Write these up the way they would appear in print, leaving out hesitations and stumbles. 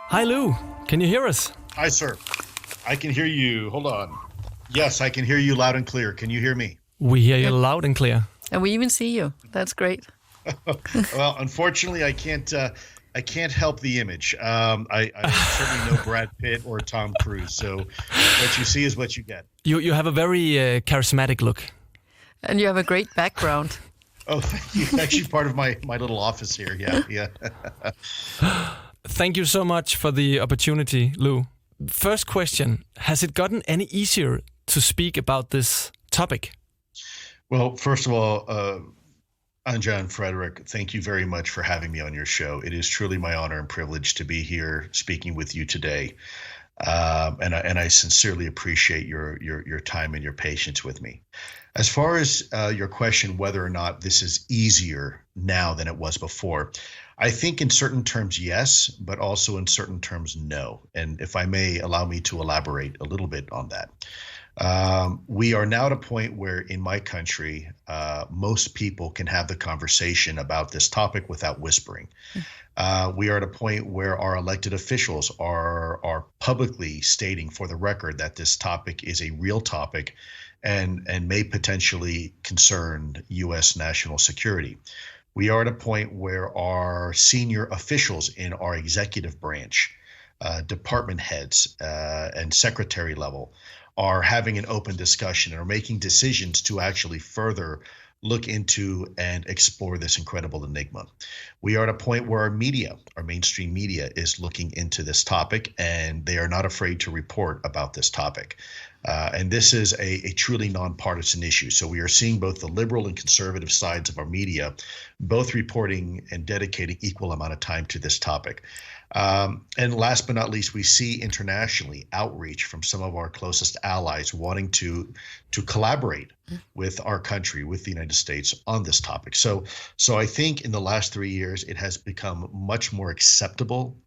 Hi, Lou. Can you hear us? Hi, sir. I can hear you. Hold on. Yes, I can hear you loud and clear. Can you hear me? We hear you loud and clear. And we even see you. That's great. Well, unfortunately, I can't help the image. I certainly know Brad Pitt or Tom Cruise. So what you see is what you get. You have a very charismatic look. And you have a great background. Oh, thank you. Actually, part of my little office here. Yeah. Thank you so much for the opportunity, Lou. First question, has it gotten any easier to speak about this topic? Well, first of all, Anja and Frederik, thank you very much for having me on your show. It is truly my honor and privilege to be here speaking with you today. And I sincerely appreciate your time and your patience with me. As far as your question, whether or not this is easier now than it was before, I think in certain terms, yes, but also in certain terms, no. And if I may allow me to elaborate a little bit on that. We are now at a point where in my country, most people can have the conversation about this topic without whispering. We are at a point where our elected officials are publicly stating for the record that this topic is a real topic and may potentially concern U.S. national security. We are at a point where our senior officials in our executive branch, department heads and secretary level are having an open discussion and are making decisions to actually further look into and explore this incredible enigma. We are at a point where our media, our mainstream media, is looking into this topic, and they are not afraid to report about this topic. And this is a truly nonpartisan issue. So we are seeing both the liberal and conservative sides of our media, both reporting and dedicating equal amount of time to this topic. And last but not least, we see internationally outreach from some of our closest allies wanting to collaborate with our country, with the United States on this topic. So I think in the last 3 years, it has become much more acceptable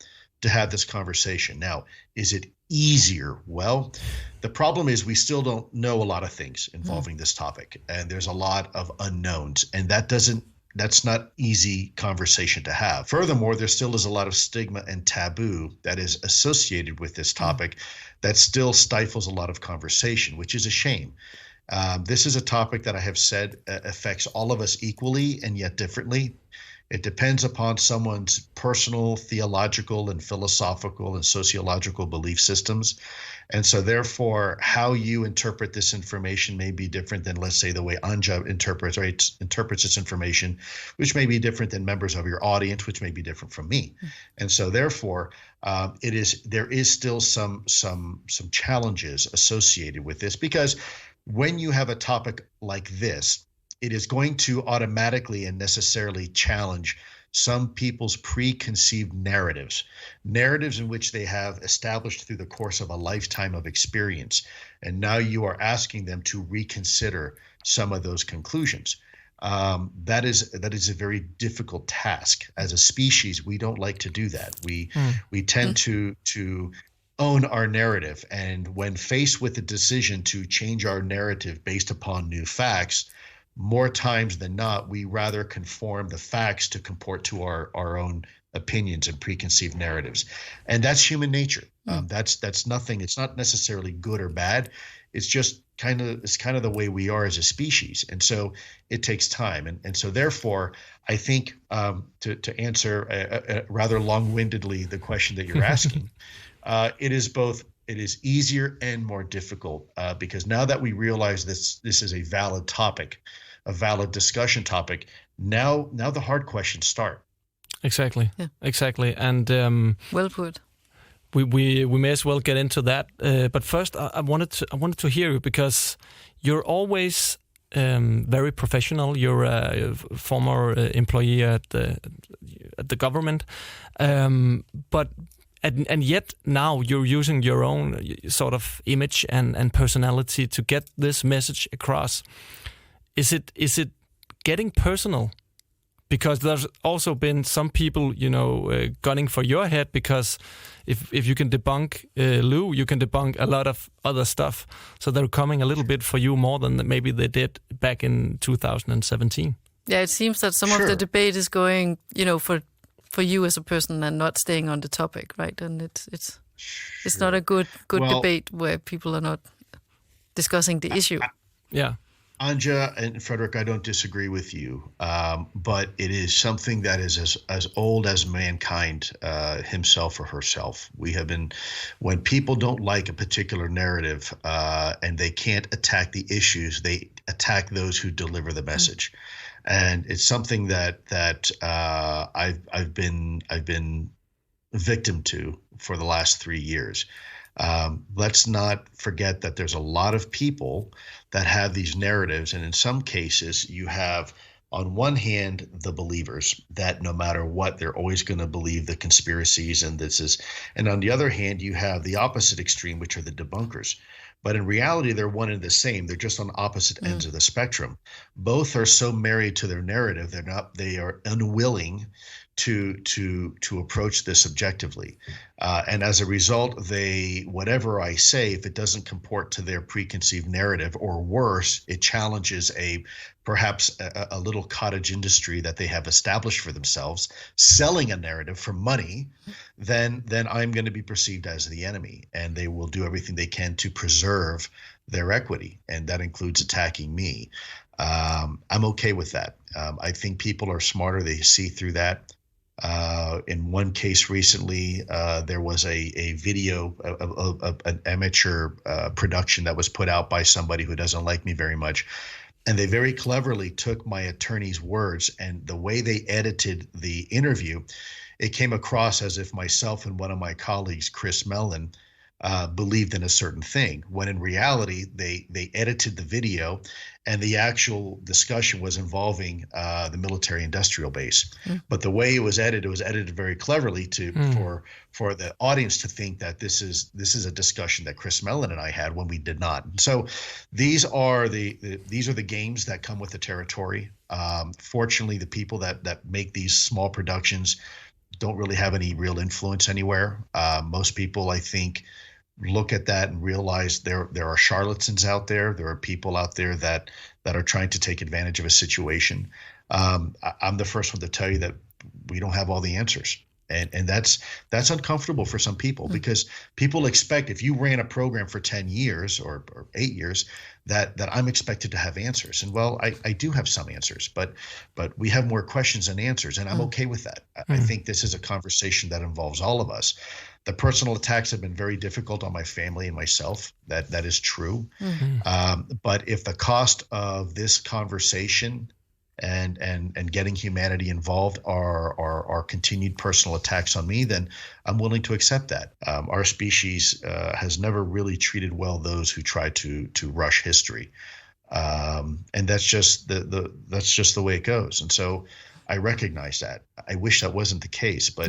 to have this conversation. Now, is it easier? Well, the problem is we still don't know a lot of things involving this topic, and there's a lot of unknowns, and that's not easy conversation to have. Furthermore, there still is a lot of stigma and taboo that is associated with this topic that still stifles a lot of conversation, which is a shame. This is a topic that I have said affects all of us equally and yet differently. It depends upon someone's personal, theological, and philosophical and sociological belief systems. And so therefore, how you interpret this information may be different than, let's say, the way Anja interprets this information, which may be different than members of your audience, which may be different from me. And so therefore, there is still some challenges associated with this, because when you have a topic like this, it is going to automatically and necessarily challenge some people's preconceived narratives in which they have established through the course of a lifetime of experience. And now you are asking them to reconsider some of those conclusions. That is a very difficult task. As a species, we don't like to do that. We tend to own our narrative. And when faced with the decision to change our narrative based upon new facts, more times than not, we rather conform the facts to comport to our own opinions and preconceived narratives. And that's human nature. That's nothing. It's not necessarily good or bad. It's just kind of the way we are as a species. And so it takes time. And so therefore, I think to answer rather long-windedly the question that you're asking, it is easier and more difficult because now that we realize this is a valid topic, a valid discussion topic, now the hard questions start. Exactly. Yeah. Exactly. And well put. We may as well get into that. But first, I wanted to hear you, because you're always very professional. You're a former employee at the government, and yet now you're using your own sort of image and personality to get this message across. Is it getting personal? Because there's also been some people, gunning for your head, because if you can debunk Lou, you can debunk a lot of other stuff. So they're coming a little bit for you more than maybe they did back in 2017. Yeah, it seems that some of the debate is going, for for you as a person and not staying on the topic, right? And it's not a good debate where people are not discussing the issue. Yeah. Anja and Frederik, I don't disagree with you, but it is something that is as old as mankind himself or herself. We have been, when people don't like a particular narrative and they can't attack the issues, they attack those who deliver the message, and it's something that I've been victim to for the last 3 years. Let's not forget that there's a lot of people that have these narratives. And in some cases, you have, on one hand, the believers that no matter what, they're always going to believe the conspiracies and and on the other hand, you have the opposite extreme, which are the debunkers. But in reality, they're one and the same. They're just on opposite ends of the spectrum. Both are so married to their narrative, they are unwilling to approach this objectively. And as a result, whatever I say, if it doesn't comport to their preconceived narrative, or worse, it challenges perhaps a little cottage industry that they have established for themselves, selling a narrative for money, then I'm going to be perceived as the enemy, and they will do everything they can to preserve their equity, and that includes attacking me. I'm okay with that. I think people are smarter. They see through that. In one case recently, there was a video of an amateur production that was put out by somebody who doesn't like me very much. And they very cleverly took my attorney's words, and the way they edited the interview, it came across as if myself and one of my colleagues, Chris Mellon, believed in a certain thing, when in reality, they edited the video, and the actual discussion was involving the military industrial base. But the way it was edited very cleverly for the audience to think that this is a discussion that Chris Mellon and I had, when we did not. So these are the games that come with the territory. Fortunately, the people that make these small productions don't really have any real influence anywhere. Most people, I think, look at that and realize there are charlatans out there. There are people out there that are trying to take advantage of a situation. I'm the first one to tell you that we don't have all the answers. And that's uncomfortable for some people, because people expect, if you ran a program for 10 years or 8 years, that I'm expected to have answers. And well, I do have some answers, but we have more questions than answers, and I'm okay with that. I think this is a conversation that involves all of us. The personal attacks have been very difficult on my family and myself. That is true. But if the cost of this conversation and getting humanity involved are continued personal attacks on me, then I'm willing to accept that. Our species has never really treated well those who try to rush history, and that's just the way it goes. And so I recognize that. I wish that wasn't the case, but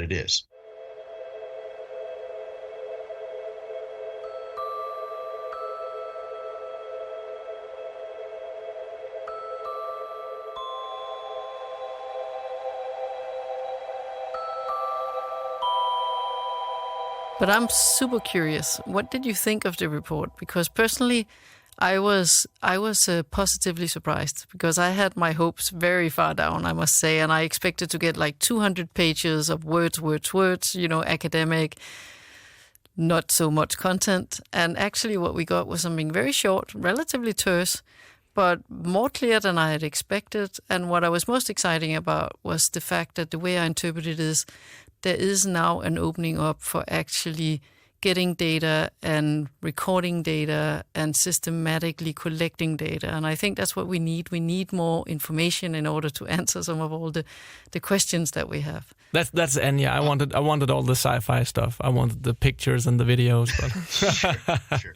it is. But I'm super curious. What did you think of the report? Because personally, I was positively surprised, because I had my hopes very far down, I must say, and I expected to get like 200 pages of words, academic, not so much content. And actually what we got was something very short, relatively terse, but more clear than I had expected. And what I was most exciting about was the fact that the way I interpret it is, there is now an opening up for actually getting data and recording data and systematically collecting data. And I think that's what we need. We need more information in order to answer some of all the questions that we have. That's Anya. I wanted all the sci-fi stuff. I wanted the pictures and the videos. But Sure.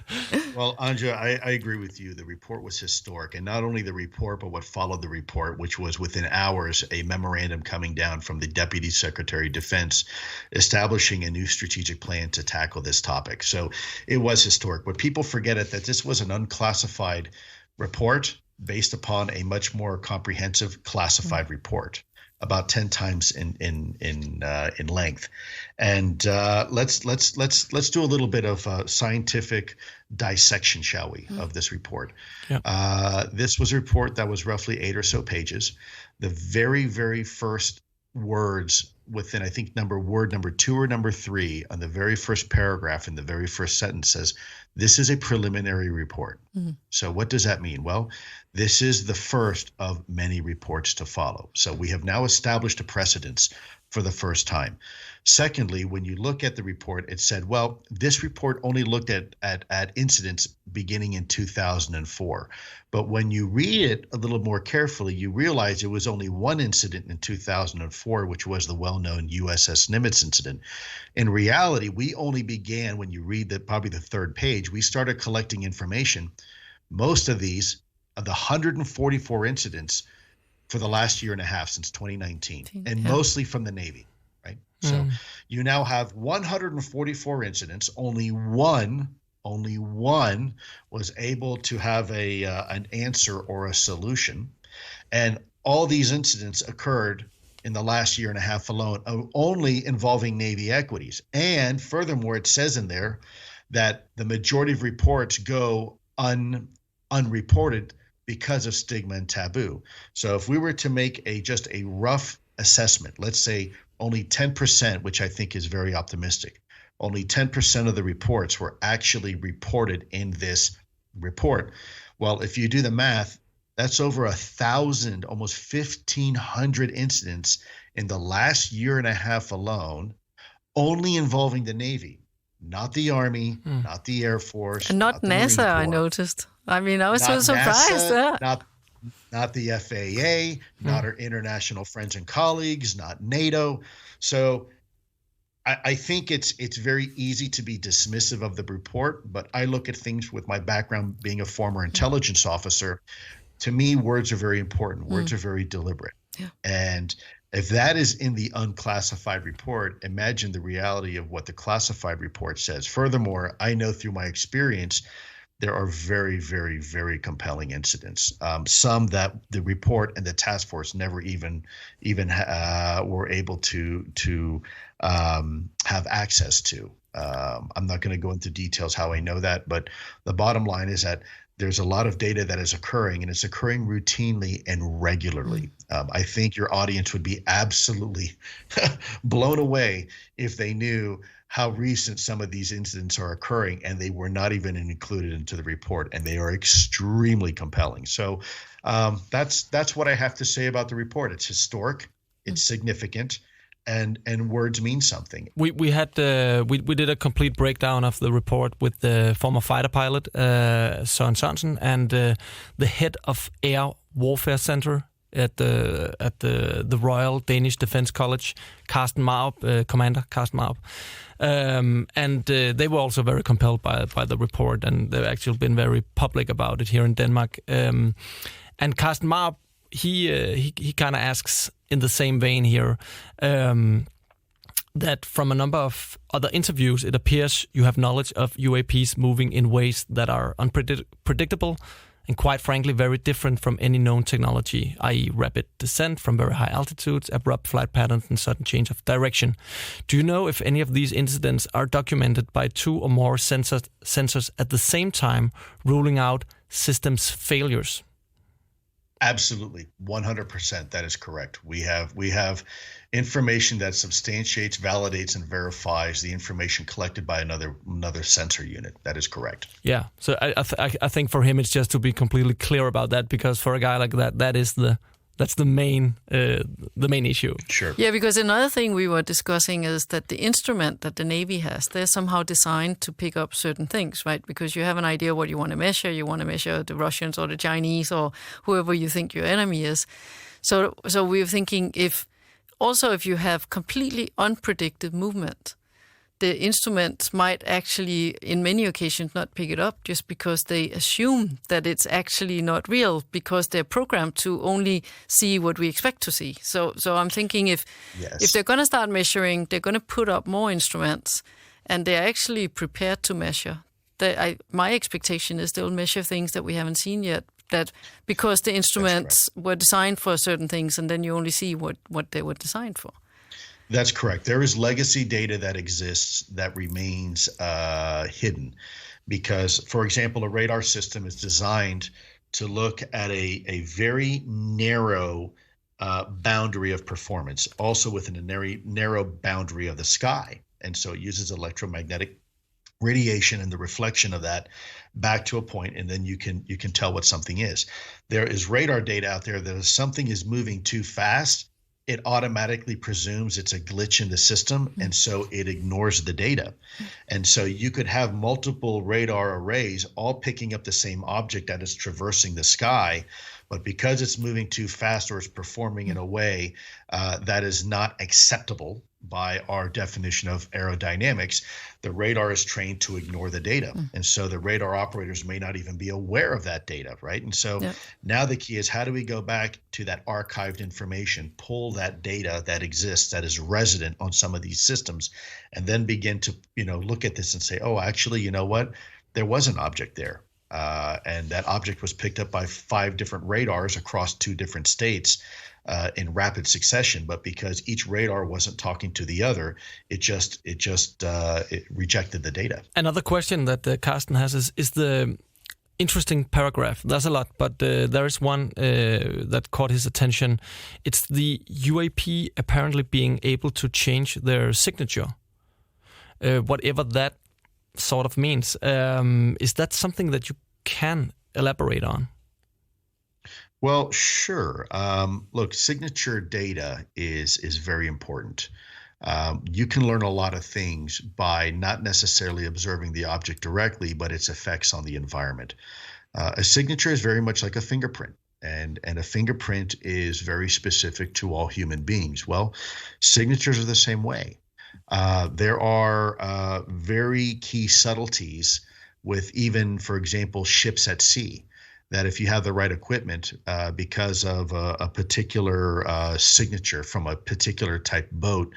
Well, Anja, I agree with you. The report was historic, and not only the report, but what followed the report, which was within hours a memorandum coming down from the Deputy Secretary of Defense establishing a new strategic plan to tackle this topic. So it was historic. But people forget that this was an unclassified report based upon a much more comprehensive classified report, about 10 times in length. And let's do a little bit of scientific dissection, shall we, of this report. Yeah. This was a report that was roughly 8 or so pages. The very, very first words within, I think, word number 2 or number 3 on the very first paragraph in the very first sentence says, this is a preliminary report. So what does that mean? Well, this is the first of many reports to follow. So we have now established a precedence for the first time. Secondly, when you look at the report, it said, well, this report only looked at incidents beginning in 2004. But when you read it a little more carefully, you realize it was only one incident in 2004, which was the well-known USS Nimitz incident. In reality, we only began, when you read probably the third page, we started collecting information. Most of these, of the 144 incidents, for the last year and a half since 2019, and mostly from the Navy, right? So you now have 144 incidents. Only one was able to have an answer or a solution, and all these incidents occurred in the last year and a half alone, only involving Navy equities. And furthermore, it says in there that the majority of reports go unreported because of stigma and taboo. So if we were to make just a rough assessment, let's say only 10%, which I think is very optimistic, only 10% of the reports were actually reported in this report. Well, if you do the math, that's over 1,000, almost 1,500 incidents in the last year and a half alone, only involving the Navy, not the Army, not the Air Force, and not NASA, I noticed. I mean, I was so surprised. NASA, not the FAA, not our international friends and colleagues, not NATO. So I think it's very easy to be dismissive of the report, but I look at things with my background being a former intelligence officer. To me, words are very important. Words are very deliberate. Yeah. And if that is in the unclassified report, imagine the reality of what the classified report says. Furthermore, I know through my experience, there are very, very, very compelling incidents. Some that the report and the task force never even were able to have access to. I'm not going to go into details how I know that, but the bottom line is that there's a lot of data that is occurring, and it's occurring routinely and regularly. I think your audience would be absolutely blown away if they knew how recent some of these incidents are occurring, and they were not even included into the report, and they are extremely compelling. So that's what I have to say about the report. It's historic, it's significant, and words mean something. We did a complete breakdown of the report with the former fighter pilot Søren Sørensen and the head of Air Warfare Center at the Royal Danish Defence College, Carsten Marup, Commander Carsten Marup. And they were also very compelled by the report, and they've actually been very public about it here in Denmark. And Carsten Marup, he kind of asks in the same vein here that from a number of other interviews, it appears you have knowledge of UAPs moving in ways that are unpredictable and quite frankly very different from any known technology, i.e. rapid descent from very high altitudes, abrupt flight patterns, and sudden change of direction. Do you know if any of these incidents are documented by 2 or more sensors at the same time, ruling out systems failures? Absolutely, 100%. That is correct. We have information that substantiates, validates, and verifies the information collected by another sensor unit. That is correct. Yeah. So I think for him it's just to be completely clear about that, because for a guy like that, that's the main issue. Sure. Yeah, because another thing we were discussing is that the instrument that the Navy has, they're somehow designed to pick up certain things, right? Because you have an idea what you want to measure. You want to measure the Russians or the Chinese or whoever you think your enemy is. So we're thinking if you have completely unpredicted movement, the instruments might actually, in many occasions, not pick it up just because they assume that it's actually not real, because they're programmed to only see what we expect to see. So I'm thinking if they're going to start measuring, they're going to put up more instruments, and they're actually prepared to measure. My expectation is they'll measure things that we haven't seen yet, that because the instruments were designed for certain things, and then you only see what they were designed for. That's correct. There is legacy data that exists that remains hidden because, for example, a radar system is designed to look at a very narrow boundary of performance, also within a narrow boundary of the sky. And so it uses electromagnetic radiation and the reflection of that back to a point, and then you can tell what something is. There is radar data out there that if something is moving too fast, it automatically presumes it's a glitch in the system, and so it ignores the data. And so you could have multiple radar arrays all picking up the same object that is traversing the sky, but because it's moving too fast or it's performing in a way that is not acceptable by our definition of aerodynamics, the radar is trained to ignore the data. And so the radar operators may not even be aware of that data, right? And so now the key is, how do we go back to that archived information, pull that data that exists, that is resident on some of these systems, and then begin to, look at this and say, oh, actually, you know what? There was an object there. And that object was picked up by 5 different radars across 2 different states in rapid succession. But because each radar wasn't talking to the other, it rejected the data. Another question that Carsten has is the interesting paragraph. There's a lot, but there is one that caught his attention. It's the UAP apparently being able to change their signature, whatever that sort of means. Is that something that you can elaborate on? Well, sure. Look, signature data is very important. You can learn a lot of things by not necessarily observing the object directly, but its effects on the environment. A signature is very much like a fingerprint, and a fingerprint is very specific to all human beings. Well, signatures are the same way. There are very key subtleties with even, for example, ships at sea, that if you have the right equipment, because of a particular signature from a particular type boat,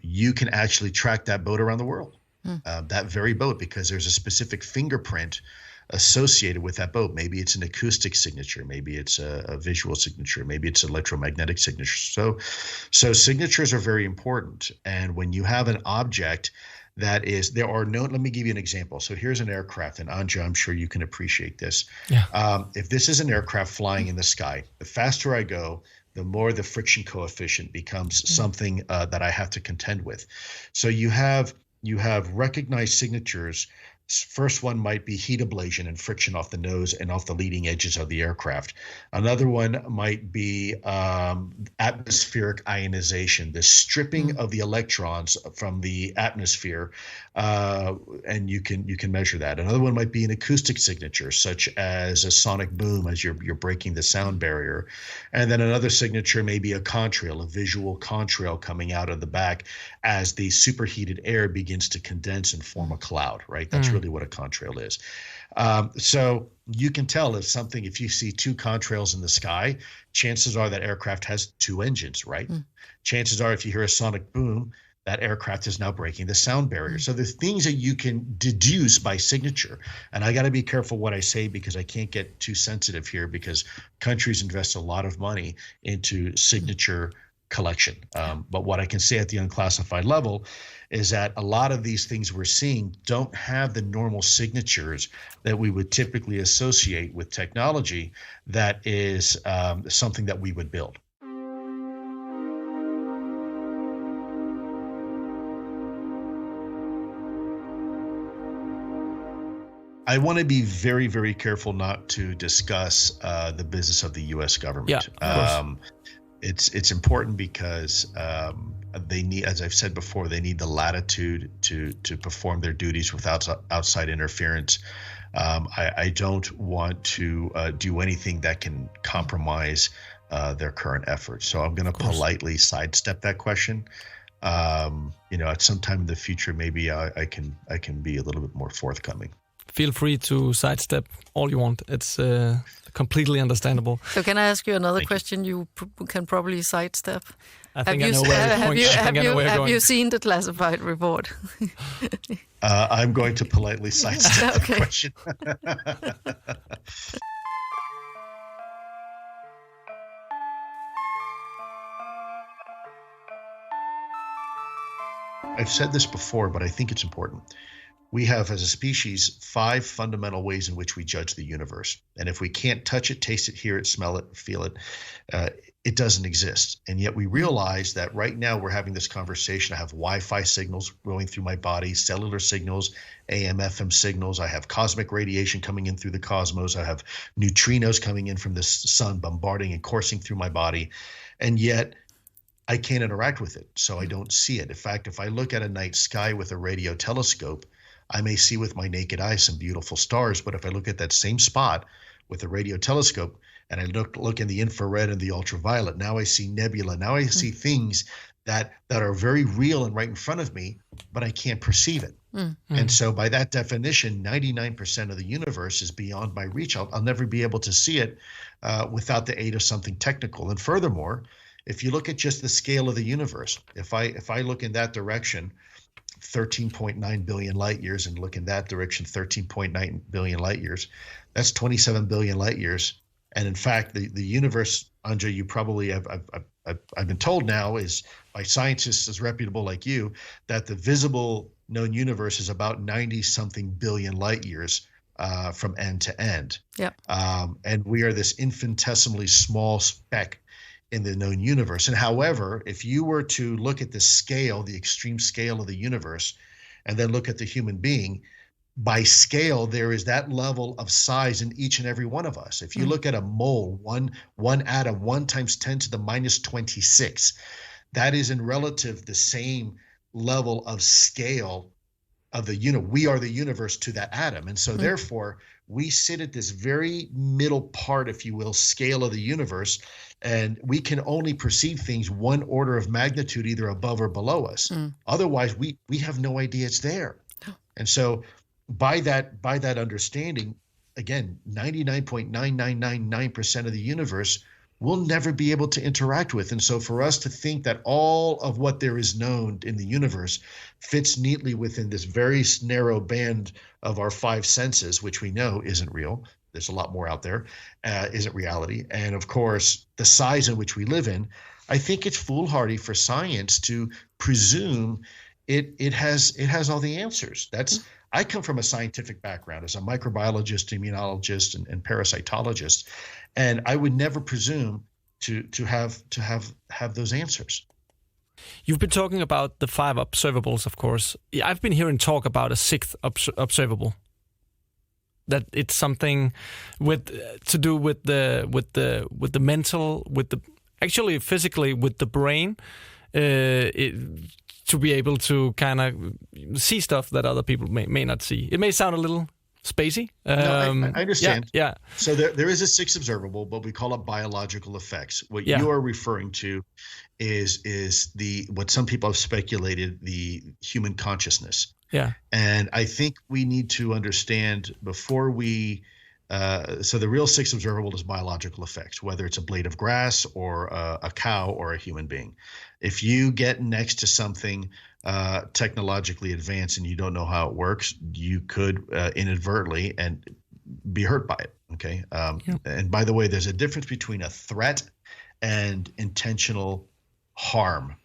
you can actually track that boat around the world, that very boat, because there's a specific fingerprint associated with that boat. Maybe it's an acoustic signature, maybe it's a visual signature, maybe it's electromagnetic signature. So signatures are very important. And when you have an object that is, let me give you an example. So here's an aircraft, and Anja, I'm sure you can appreciate this. Yeah. If this is an aircraft flying in the sky, the faster I go, the more the friction coefficient becomes something that I have to contend with. So you have recognized signatures. First one might be heat ablation and friction off the nose and off the leading edges of the aircraft. Another one might be atmospheric ionization, the stripping of the electrons from the atmosphere, and you can measure that. Another one might be an acoustic signature, such as a sonic boom as you're breaking the sound barrier. And then another signature may be a contrail, a visual contrail coming out of the back as the superheated air begins to condense and form a cloud, right? That's really what a contrail is. So you can tell if you see 2 contrails in the sky, chances are that aircraft has 2 engines, right? Chances are if you hear a sonic boom, that aircraft is now breaking the sound barrier. So there's things that you can deduce by signature. And I got to be careful what I say, because I can't get too sensitive here, because countries invest a lot of money into signature collection. But what I can say at the unclassified level is that a lot of these things we're seeing don't have the normal signatures that we would typically associate with technology that is something that we would build. I want to be very, very careful not to discuss the business of the U.S. government. Yeah, of course. It's important because they need, as I've said before, they need the latitude to perform their duties without outside interference. I don't want to do anything that can compromise their current efforts. So I'm going to politely sidestep that question. At some time in the future, maybe I can be a little bit more forthcoming. Feel free to sidestep all you want. It's completely understandable. So can I ask you another question you can probably sidestep? I think I know where you're going. Have you seen the classified report? I'm going to politely sidestep the question. I've said this before, but I think it's important. We have, as a species, 5 fundamental ways in which we judge the universe. And if we can't touch it, taste it, hear it, smell it, feel it, it doesn't exist. And yet we realize that right now we're having this conversation. I have Wi-Fi signals going through my body, cellular signals, AM, FM signals. I have cosmic radiation coming in through the cosmos. I have neutrinos coming in from the sun, bombarding and coursing through my body. And yet I can't interact with it, so I don't see it. In fact, if I look at a night sky with a radio telescope, I may see with my naked eye some beautiful stars, but if I look at that same spot with a radio telescope and I look in the infrared and the ultraviolet, now I see nebula. Now I see things that are very real and right in front of me, but I can't perceive it. And so by that definition, 99% of the universe is beyond my reach. I'll never be able to see it without the aid of something technical. And furthermore, if you look at just the scale of the universe, if I look in that direction, 13.9 billion light years, and look in that direction, 13.9 billion light years, that's 27 billion light years. And in fact, the universe, Anja, you probably I've been told now is by scientists as reputable like you, that the visible known universe is about 90 something billion light years from end to end. Yep. And we are this infinitesimally small speck in the known universe. And however, if you were to look at the scale, the extreme scale of the universe, and then look at the human being, by scale, there is that level of size in each and every one of us. If you look at a mole, one atom, 1 × 10 to the minus 26, that is in relative the same level of scale of the we are the universe to that atom. And so therefore, we sit at this very middle part, if you will, scale of the universe, and we can only perceive things 1 order of magnitude, either above or below us. Otherwise, we have no idea it's there. And so by that understanding, again, 99.9999% of the universe we'll never be able to interact with. And so for us to think that all of what there is known in the universe fits neatly within this very narrow band of our 5 senses, which we know isn't real, there's a lot more out there, isn't reality. And of course, the size in which we live in, I think it's foolhardy for science to presume it has all the answers. I come from a scientific background as a microbiologist, immunologist, and parasitologist, and I would never presume to have those answers. You've been talking about the 5 observables, of course. I've been hearing talk about a 6th observable. That it's something to do with the mental, actually physically with the brain, to be able to kind of see stuff that other people may not see. It may sound a little spacey. No, I understand. Yeah. So there is a 6th observable, but we call it biological effects. What you are referring to is what some people have speculated, the human consciousness. Yeah. And I think we need to understand before we so the real 6th observable is biological effects, whether it's a blade of grass or a cow or a human being. If you get next to something technologically advanced and you don't know how it works, you could inadvertently and be hurt by it. Okay. And by the way, there's a difference between a threat and intentional harm.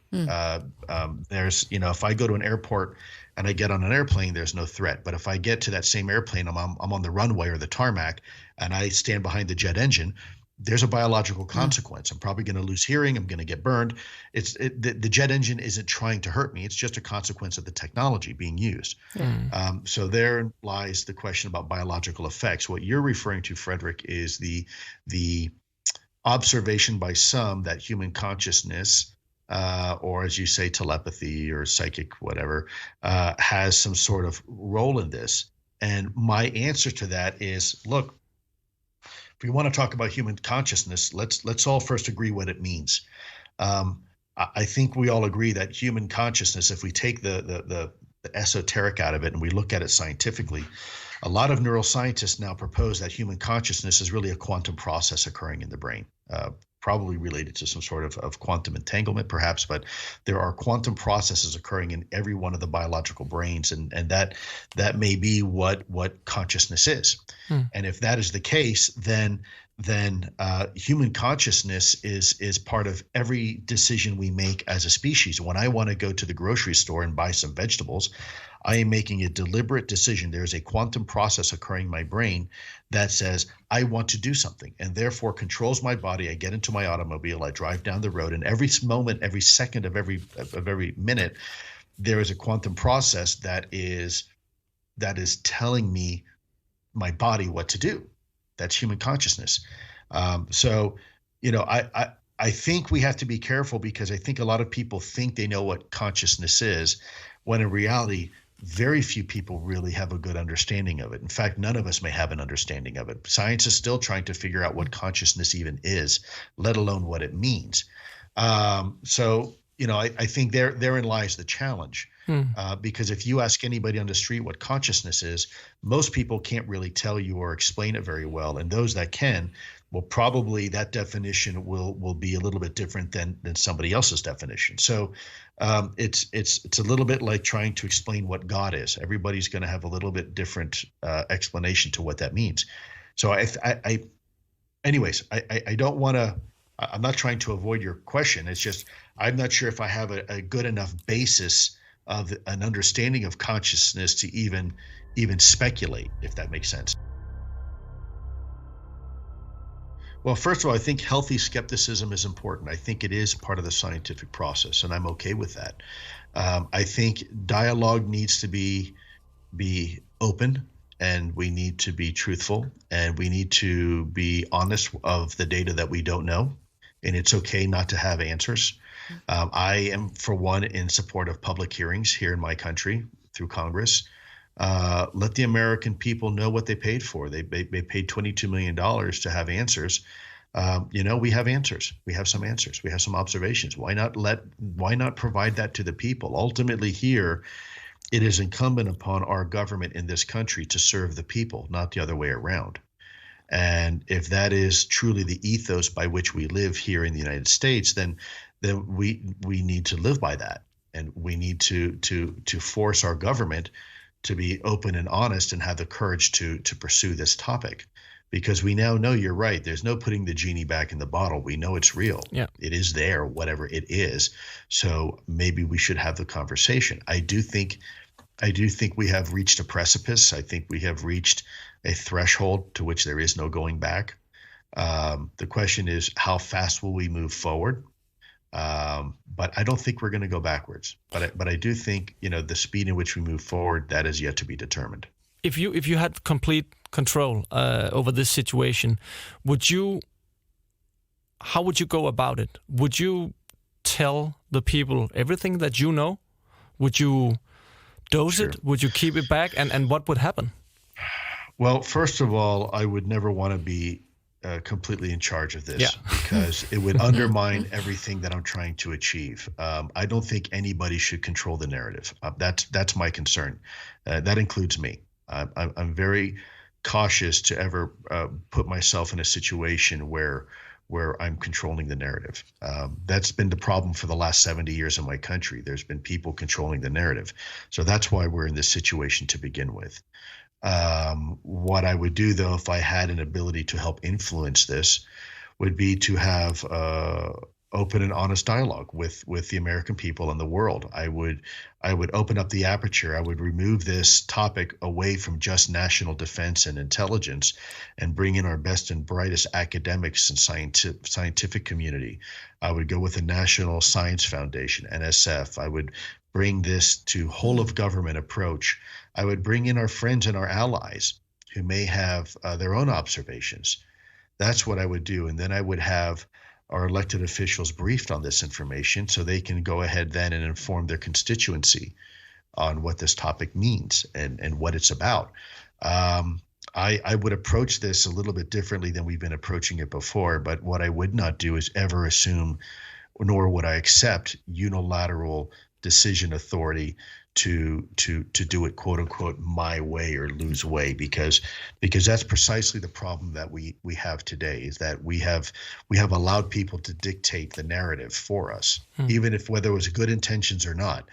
There's, if I go to an airport and I get on an airplane, there's no threat. But if I get to that same airplane, I'm on the runway or the tarmac, and I stand behind the jet engine, there's a biological consequence. I'm probably going to lose hearing. I'm going to get burned. The jet engine isn't trying to hurt me. It's just a consequence of the technology being used. So there lies the question about biological effects. What you're referring to, Frederik, is the observation by some that human consciousness, or as you say, telepathy or psychic, whatever, has some sort of role in this. And my answer to that is, look, if we want to talk about human consciousness, let's all first agree what it means. I think we all agree that human consciousness, if we take the esoteric out of it and we look at it scientifically, a lot of neuroscientists now propose that human consciousness is really a quantum process occurring in the brain. Probably related to some sort of quantum entanglement, perhaps, but there are quantum processes occurring in every one of the biological brains, and that may be what consciousness is. And if that is the case, then then human consciousness is part of every decision we make as a species. When I want to go to the grocery store and buy some vegetables, I am making a deliberate decision. There's a quantum process occurring in my brain that says, I want to do something, and therefore controls my body. I get into my automobile, I drive down the road, and every moment, every second of every minute, there is a quantum process that is telling me, my body, what to do. That's human consciousness. So, I think we have to be careful, because I think a lot of people think they know what consciousness is, when in reality, very few people really have a good understanding of it. In fact, none of us may have an understanding of it. Science is still trying to figure out what consciousness even is, let alone what it means. So, I think therein lies the challenge. Because if you ask anybody on the street what consciousness is, most people can't really tell you or explain it very well. And those that can, well, probably that definition will be a little bit different than somebody else's definition. So it's a little bit like trying to explain what God is. Everybody's going to have a little bit different explanation to what that means. So anyways, I don't want to. I'm not trying to avoid your question. It's just I'm not sure if I have a good enough basis of an understanding of consciousness to even speculate, if that makes sense. Well, first of all, I think healthy skepticism is important. I think it is part of the scientific process, and I'm okay with that. I think dialogue needs to be open, and we need to be truthful, and we need to be honest of the data that we don't know, and it's okay not to have answers. I am, for one, in support of public hearings here in my country through Congress. Let the American people know what they paid for. They paid $22 million to have answers. We have answers. We have some answers. We have some observations. Why not provide that to the people? Ultimately here, it is incumbent upon our government in this country to serve the people, not the other way around. And if that is truly the ethos by which we live here in the United States, then we need to live by that, and we need to force our government to be open and honest and have the courage to pursue this topic, because we now know, you're right, there's no putting the genie back in the bottle. We know it's real. Yeah. It is there, whatever it is. So maybe we should have the conversation. I do think we have reached a precipice. I think we have reached a threshold to which there is no going back. The question is, how fast will we move forward? But I don't think we're going to go backwards. But I do think, the speed in which we move forward, that is yet to be determined. If you had complete control over this situation, how would you go about it? Would you tell the people everything that you know? Would you dose it? Would you keep it back? And what would happen? Well, first of all, I would never want to be completely in charge of this, because it would undermine everything that I'm trying to achieve. I don't think anybody should control the narrative. That's my concern. That includes me. I'm very cautious to ever put myself in a situation where I'm controlling the narrative. That's been the problem for the last 70 years in my country. There's been people controlling the narrative. So that's why we're in this situation to begin with. What I would do, though, if I had an ability to help influence this, would be to have open and honest dialogue with the American people and the world. I would open up the aperture. I would remove this topic away from just national defense and intelligence, and bring in our best and brightest academics and scientific community. I would go with the National Science Foundation, NSF. I would bring this to whole of government approach. I would bring in our friends and our allies who may have their own observations. That's what I would do. And then I would have our elected officials briefed on this information, so they can go ahead then and inform their constituency on what this topic means and what it's about. I would approach this a little bit differently than we've been approaching it before, but what I would not do is ever assume, nor would I accept, unilateral decision authority to do it, quote unquote, my way or lose way, because that's precisely the problem that we have today, is that we have allowed people to dictate the narrative for us, even if whether it was good intentions or not.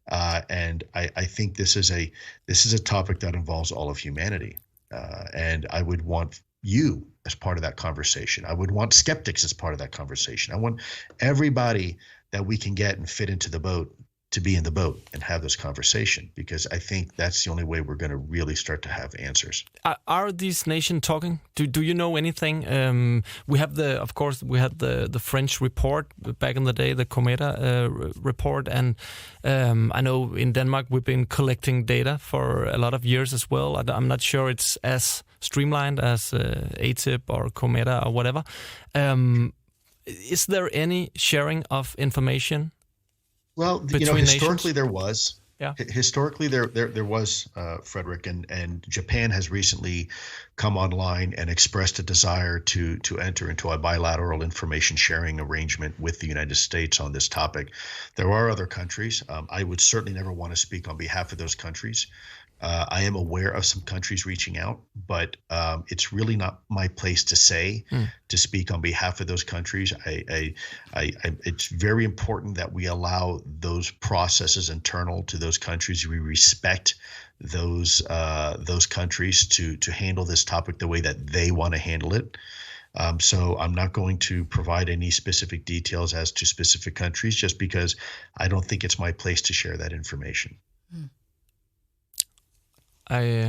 And I think this is a topic that involves all of humanity. And I would want you as part of that conversation. I would want skeptics as part of that conversation. I want everybody that we can get and fit into the boat to be in the boat and have this conversation, because I think that's the only way we're going to really start to have answers. Are these nations talking? Do you know anything? We have of course, we had the French report back in the day, the Cometa report, and I know in Denmark we've been collecting data for a lot of years as well. I'm not sure it's as streamlined as ATIP or Cometa or whatever. Is there any sharing of information? Well, historically nations? There was. Yeah. Historically, there was, Frederik, and Japan has recently come online and expressed a desire to enter into a bilateral information sharing arrangement with the United States on this topic. There are other countries. I would certainly never want to speak on behalf of those countries. I am aware of some countries reaching out, but it's really not my place to say, to speak on behalf of those countries. It's very important that we allow those processes internal to those countries. We respect those countries to handle this topic the way that they want to handle it. So I'm not going to provide any specific details as to specific countries, just because I don't think it's my place to share that information.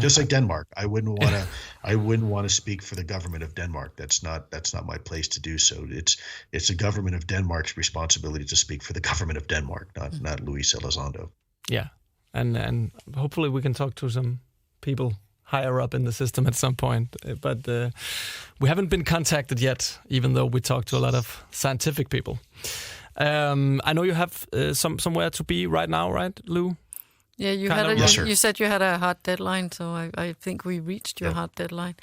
Just like Denmark, I wouldn't want to speak for the government of Denmark. That's not my place to do so. It's the government of Denmark's responsibility to speak for the government of Denmark, not Luis Elizondo. Yeah, and hopefully we can talk to some people higher up in the system at some point. But we haven't been contacted yet, even though we talk to a lot of scientific people. I know you have somewhere to be right now, right, Lou? Yeah, you said you had a hard deadline, so I think we reached your hard deadline.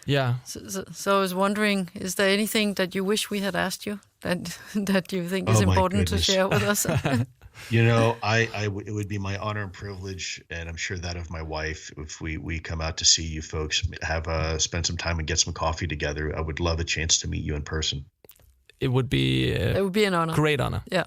Yeah. So I was wondering, is there anything that you wish we had asked you that you think is important to share with us? It would be my honor and privilege, and I'm sure that of my wife, if we come out to see you folks, spend some time and get some coffee together. I would love a chance to meet you in person. It would be an honor. Great honor. Yeah.